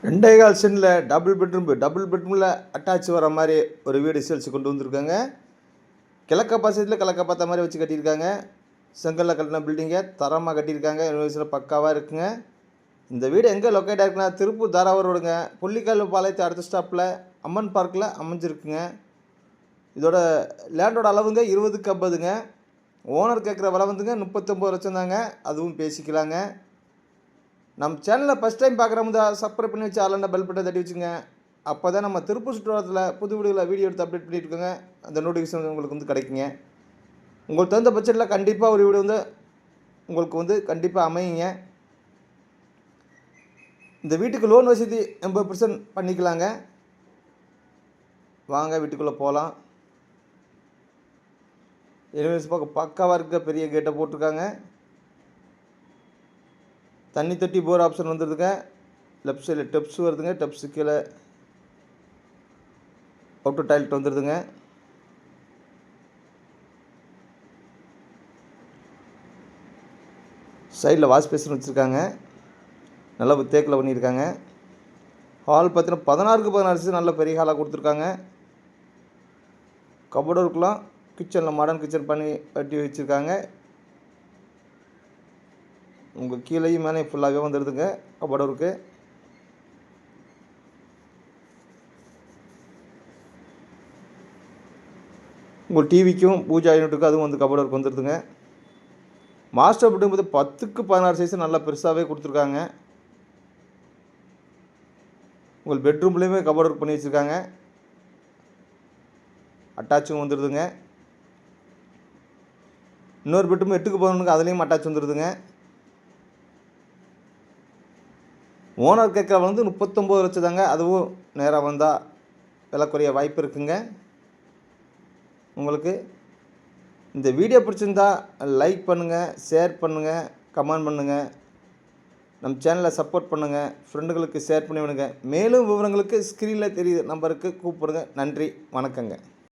2.25 சென்டில் double பெட்ரூமில் attach வர மாதிரி ஒரு வீடு சேல்ஸ் கொண்டு வந்திருக்காங்க. கிழக்க பாசத்தில் கிழக்க பார்த்த மாதிரி வச்சு கட்டியிருக்காங்க. செங்கல்ல கட்டின பில்டிங்கை தரமாக கட்டியிருக்காங்க. யூனிவர்சிட்டியில் பக்காவாக இருக்குங்க. இந்த வீடு எங்கே லொக்கேட் ஆகிருக்குன்னா திருப்பூர் தாராவூர் ரோடுங்க. புள்ளிக்கல் பாளையத்து அடுத்த ஸ்டாப்பில் அம்மன் பார்க்கில் அமைஞ்சிருக்குங்க. இதோட லேண்டோட அளவுங்க 20க்கு 50ங்க. ஓனர் கேட்குற விலை வந்துங்க 39 லட்சம் தாங்க. அதுவும் பேசிக்கலாங்க. நம்ம சேனலில் ஃபஸ்ட் டைம் பார்க்குறவங்க சப்ஸ்கிரைப் பண்ணி வச்சு ஆன்லைனில் பெல் பட்டனை தட்டி வச்சுங்க. அப்போ தான் நம்ம திருப்பூர் சுற்றுலாத்தில் புது வீடுகளை வீடியோ எடுத்து அப்டேட் பண்ணிட்டு இருக்கோங்க. அந்த நோட்டிஃபிகேஷன் உங்களுக்கு வந்து கிடைக்குங்க. உங்களுக்கு தகுந்த பட்ஜெட்டில் கண்டிப்பாக ஒரு வீடு வந்து உங்களுக்கு வந்து கண்டிப்பாக அமையுங்க. இந்த வீட்டுக்கு லோன் வசதி 80% பண்ணிக்கலாங்க. வாங்க வீட்டுக்குள்ளே போகலாம். எலிவேஷன் பக்கம் பக்காவாக இருக்க பெரிய கேட்டை போட்டிருக்காங்க. தண்ணி தொட்டி போர் ஆப்ஷன் வந்துடுதுங்க. லெஃப்ட் சைடில் டெப்ஸ் வருதுங்க. டெப்ஸு கீழே அவுட்டர் டாய்லெட் வந்துடுதுங்க. சைடில் வாஷ் பேஷன் வச்சுருக்காங்க. நல்லா தேக்கில் பண்ணியிருக்காங்க. ஹால் பார்த்தீங்கன்னா 16க்கு 16 நல்ல பெரிய ஹாலாக கொடுத்துருக்காங்க. கபோர்டு இருக்கலாம். கிச்சனில் மாடர்ன் கிச்சன் பண்ணி கட்டி வச்சுருக்காங்க. உங்கள் கீழேயும் மேலே ஃபுல்லாகவே வந்துடுதுங்க. கபோர்டு இருக்குது. உங்கள் டிவிக்கும் பூஜா யூனிட்டுக்கும் அதுவும் வந்து கபோர்டு ஒர்க் வந்துடுதுங்க. மாஸ்டர் பெட்ரூம் வந்து 10க்கு 16 சைஸ் நல்லா பெருசாகவே கொடுத்துருக்காங்க. உங்கள் பெட்ரூம்லேயுமே கபோர்டு ஒர்க் பண்ணி வச்சுருக்காங்க. அட்டாச்சும் வந்துடுதுங்க. இன்னொரு பெட்ரூம் 8க்கு 11க்கு அதுலேயும் அட்டாச் வந்துடுதுங்க. ஓனர் கேட்குற வந்து 39 லட்சம் தாங்க. அதுவும் நேராக வந்தால் விலை குறைய வாய்ப்பு இருக்குங்க. உங்களுக்கு இந்த வீடியோ பிடிச்சிருந்தா லைக் பண்ணுங்கள், ஷேர் பண்ணுங்கள், கமெண்ட் பண்ணுங்கள். நம்ம சேனலை சப்போர்ட் பண்ணுங்கள். ஃப்ரெண்டுகளுக்கு ஷேர் பண்ணி விடுங்க. மேலும் விவரங்களுக்கு ஸ்க்ரீனில் தெரியுது நம்பருக்கு கூப்பிடுங்க. நன்றி, வணக்கங்க.